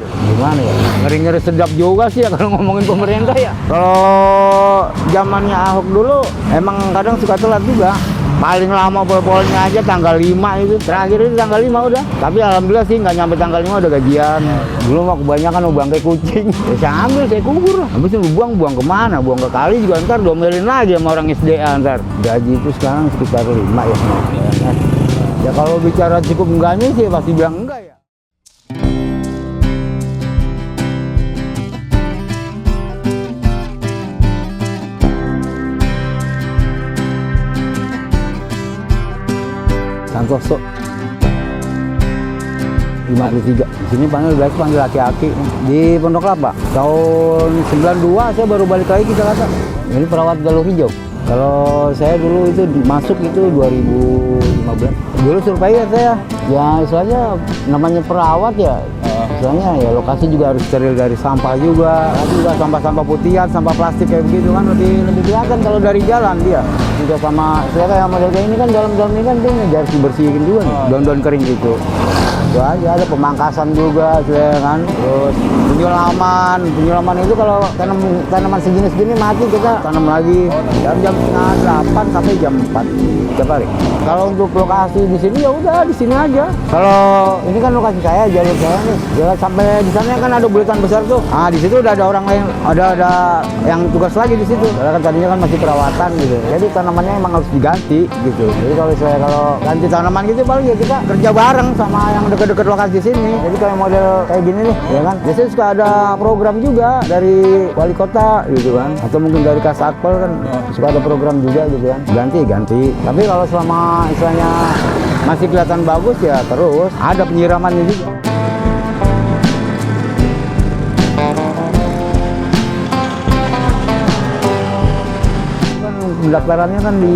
Gimana ya? Ngeri-ngeri sedap juga sih ya kalau ngomongin pemerintah ya. Kalau zamannya Ahok dulu emang kadang suka telat juga. Paling lama polnya aja tanggal 5 itu. Terakhir itu tanggal 5 udah. Tapi alhamdulillah sih nggak nyampe tanggal 5 udah gajian. Dulu mah kebanyakan bangke kucing. Ya saya ambil, saya kubur. Habis itu buang kemana? Buang ke kali juga ntar domelin lagi sama orang SDA ntar. Gaji itu sekarang sekitar 5 ya. Ya kalau bicara cukup enggaknya sih pasti bilang enggak ya. Santoso 53. Di sini panggil laki-laki. Di Pondok Kelapa. Tahun 92 saya baru balik lagi ke Jakarta. Ini perawat jalur hijau. Kalau saya dulu itu masuk itu 2015. Dulu surveyor saya. Ya istilahnya namanya perawat ya. Istilahnya ya lokasi juga harus steril dari sampah juga. Juga sampah-sampah putihan, sampah plastik kayak begitu kan lebih kelihatan kalau dari jalan dia. Juga sama saya kayak model kayak ini kan dalam-dalam ini kan dia harus dibersihin juga nih. Daun-daun kering gitu. Itu aja ada pemangkasan juga saya kan. Terus penyulaman itu kalau tanaman sejenis-jenis mati kita tanam lagi jam setengah 8 sampai jam 4 tiap hari. Kalau untuk lokasi di sini ya udah di sini aja. Kalau ini kan lokasi saya, jalur saya nih. Ya sampai di sana kan ada bulatan besar tuh. Ah di situ udah ada orang lain, ada yang tugas lagi di situ. Karena kan tadinya kan masih perawatan gitu. Jadi tanamannya emang harus diganti gitu. Jadi kalau ganti tanaman gitu paling ya kita kerja bareng sama yang deket-deket lokasi di sini. Jadi kayak model kayak gini nih, ya kan. Biasanya suka ada program juga dari wali kota gitu kan. Atau mungkin dari Kasatpol kan suka ada program juga gitu kan. Ganti. Tapi kalau selama istilahnya masih kelihatan bagus ya terus ada penyiramannya juga. Pendaftarannya kan di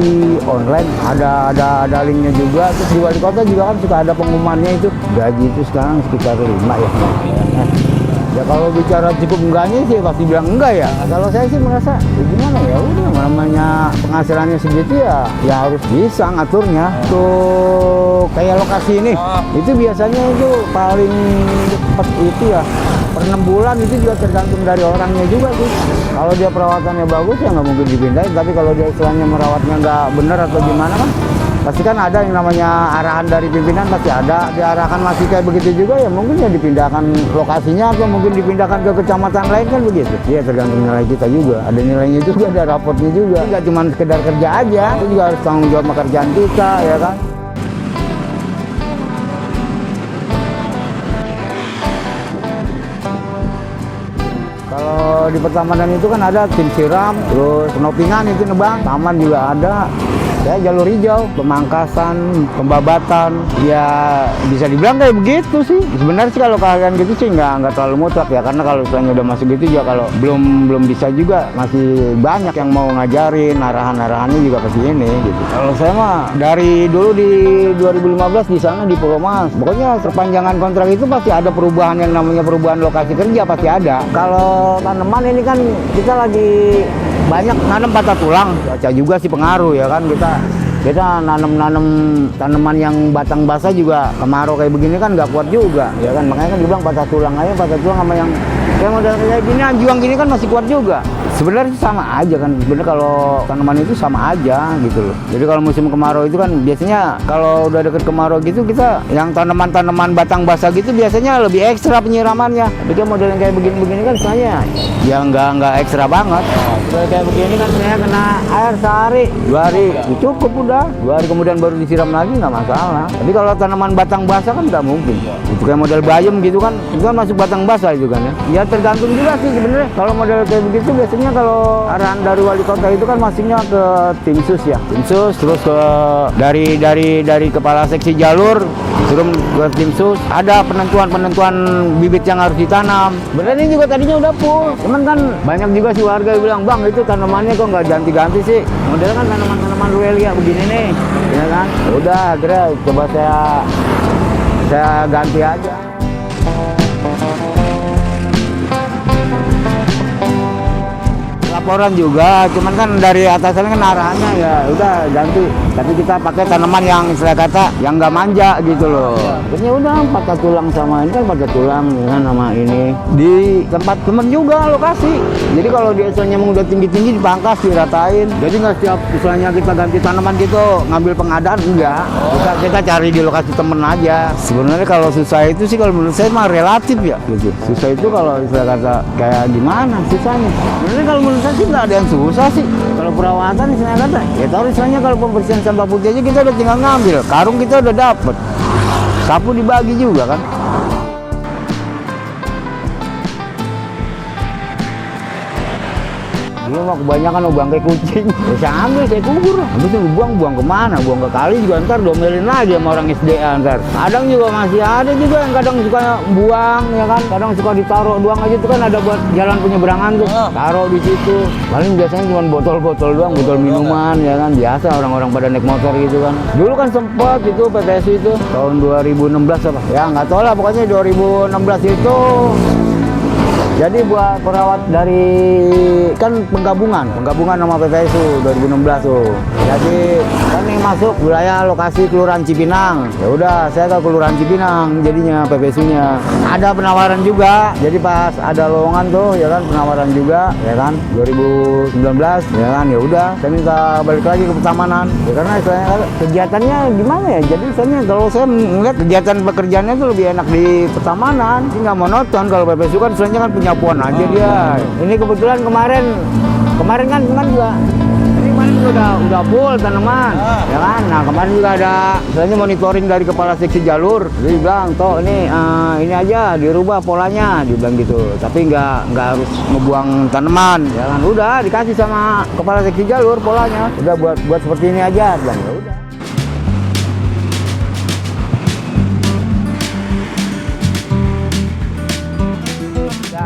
online, ada linknya juga. Terus di wali kota juga kan suka ada pengumumannya itu. Gaji itu sekarang sekitar 5 ya. Ya kalau bicara cukup enggaknya sih pasti bilang enggak ya. Kalau saya sih merasa ya gimana ya udah namanya penghasilannya segitu ya harus bisa ngaturnya. Tuh kayak lokasi ini itu biasanya itu paling cepat itu ya per 6 bulan itu juga tergantung dari orangnya juga sih. Kalau dia perawatannya bagus ya nggak mungkin dipindahin, tapi kalau dia istilahnya merawatnya nggak bener atau gimana kan pasti kan ada yang namanya arahan dari pimpinan, pasti ada. Diarahkan masih kayak begitu juga ya mungkin ya dipindahkan lokasinya atau mungkin dipindahkan ke kecamatan lain kan begitu. Iya tergantung nilai kita juga, ada nilainya juga, ada raportnya juga. Nggak cuma sekedar kerja aja, itu juga harus tanggung jawab pekerjaan kita ya kan. Kalau di pertamanan itu kan ada tim siram, terus penopingan itu nebang, taman juga ada. Ya jalur hijau, pemangkasan, pembabatan, ya bisa dibilang kayak begitu sih. Sebenarnya sih kalau kalian gitu sih nggak terlalu mutlak ya, karena kalau misalnya udah masuk gitu juga kalau belum bisa juga masih banyak yang mau ngajarin, arahannya juga pasti ini gitu. Kalau saya mah dari dulu di 2015 di sana di Pulau Mas, pokoknya perpanjangan kontrak itu pasti ada perubahan yang namanya perubahan lokasi kerja pasti ada. Kalau tanaman ini kan kita lagi banyak nanam patah tulang, cuaca juga sih pengaruh ya kan. Kita nanam tanaman yang batang basah juga kemarau kayak begini kan nggak kuat juga ya kan, makanya kan dibilang patah tulang sama yang kayak model kayak gini anjuang gini kan masih kuat juga. Sebenarnya sama aja kan, sebenarnya kalau tanaman itu sama aja gitu loh. Jadi kalau musim kemarau itu kan biasanya kalau udah deket kemarau gitu kita yang tanaman batang basah gitu biasanya lebih ekstra penyiramannya. Tapi kan model yang kayak begini kan sebenarnya ya nggak ekstra banget. Kayak begini kan saya kena air sehari 2 hari cukup udah, 2 hari kemudian baru disiram lagi nggak masalah. Tapi kalau tanaman batang basah kan nggak mungkin. Itu kayak model bayam gitu kan, itu kan masuk batang basah itu kan ya. Ya tergantung juga sih sebenarnya. Kalau model kayak begitu biasanya kalau arahan dari wali kota itu kan masuknya ke tim sus ya, tim sus terus ke dari kepala seksi jalur suruh ke tim sus, ada penentuan bibit yang harus ditanam. Sebenarnya juga tadinya udah full, cuman kan banyak juga sih warga yang bilang, bang itu tanamannya kok nggak ganti-ganti sih, modelnya kan tanaman ruelia begini nih ya kan. Udah akhirnya coba saya ganti aja. laporan juga, cuman kan dari atasan kan arahannya ya udah ganti. Tapi kita pakai tanaman yang istilah kata yang nggak manja gitu loh. Terusnya udah patah tulang sama ini kan patah tulang kan sama ini di tempat temen juga lokasi. Jadi kalau dia misalnya udah tinggi-tinggi dipangkas diratain. Jadi nggak setiap misalnya kita ganti tanaman gitu ngambil pengadaan enggak. Kita cari di lokasi temen aja. Sebenarnya kalau susah itu sih kalau menurut saya mah relatif ya gitu. Susah itu kalau istilah kata kayak gimana susahnya. Sebenarnya kalau menurut saya sih nggak ada yang susah sih. Kalau perawatan istilah kata ya tahu misalnya kalau pembersihan sampah putih aja kita udah tinggal ngambil, karung kita udah dapet, sapu dibagi juga kan. Dulu mah kebanyakan bangkai kucing, ya saya ambil, saya kubur. Habis itu buang kemana? Buang ke kali juga ntar domelin lagi sama orang SDA ntar. Kadang juga masih ada juga yang kadang suka buang ya kan, kadang suka ditaruh doang aja tuh kan ada buat jalan penyeberangan tuh, taruh di situ. Paling biasanya cuma botol-botol doang, botol minuman ya kan, biasa orang-orang pada naik motor gitu kan. Dulu kan sempet itu PPSU itu tahun 2016 apa? Ya nggak tahu lah, pokoknya 2016 itu. Jadi buat perawat dari kan penggabungan sama PPSU 2016 tuh. Jadi kan yang masuk wilayah lokasi Kelurahan Cipinang. Ya udah, saya ke Kelurahan Cipinang jadinya PPSU-nya. Ada penawaran juga. Jadi pas ada lowongan tuh ya kan penawaran juga ya kan 2019 ya kan ya udah saya minta balik lagi ke Pertamanan. Ya karena istilahnya kegiatannya gimana ya? Jadi misalnya kalau saya melihat kegiatan pekerjaannya tuh lebih enak di Pertamanan. Ini nggak monoton kalau PPSU kan istilahnya kan penyapuan aja dia. Ini kebetulan kemarin kan juga ini kemarin udah full tanaman ya kan. Nah kemarin juga ada misalnya monitoring dari kepala seksi jalur, dia bilang toh ini aja dirubah polanya, dia bilang gitu, tapi nggak harus ngebuang tanaman ya kan. Udah dikasih sama kepala seksi jalur polanya, udah buat seperti ini aja, bilang ya udah.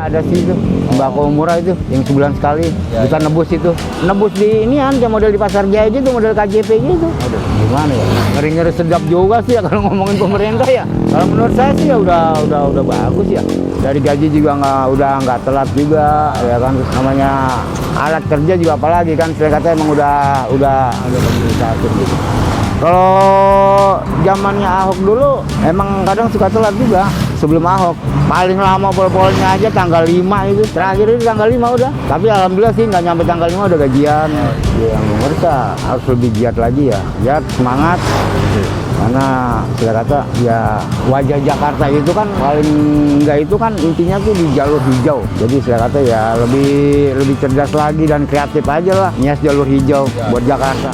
Ada sih itu sembako murah itu yang sebulan sekali kita nebus itu, nebus di ini kan kayak model di Pasar Jaya gitu, model KJP gitu. Aduh gimana ya, ngeri sedap juga sih ya kalau ngomongin pemerintah ya. Kalau menurut saya sih ya udah bagus ya, dari gaji juga nggak telat juga ya kan. Terus namanya alat kerja juga apalagi kan saya kata emang udah ada diatur gitu. Kalau zamannya Ahok dulu emang kadang suka telat juga. Sebelum Ahok paling lama pol-polnya aja tanggal 5 itu, terakhir itu tanggal 5 udah. Tapi alhamdulillah sih nggak nyampe tanggal 5 udah gajian. Yang mereka harus lebih giat lagi ya, giat semangat. Karena saya kata ya wajah Jakarta itu kan paling enggak itu kan intinya tuh di jalur hijau. Jadi saya kata ya lebih cerdas lagi dan kreatif aja lah, nias jalur hijau buat Jakarta.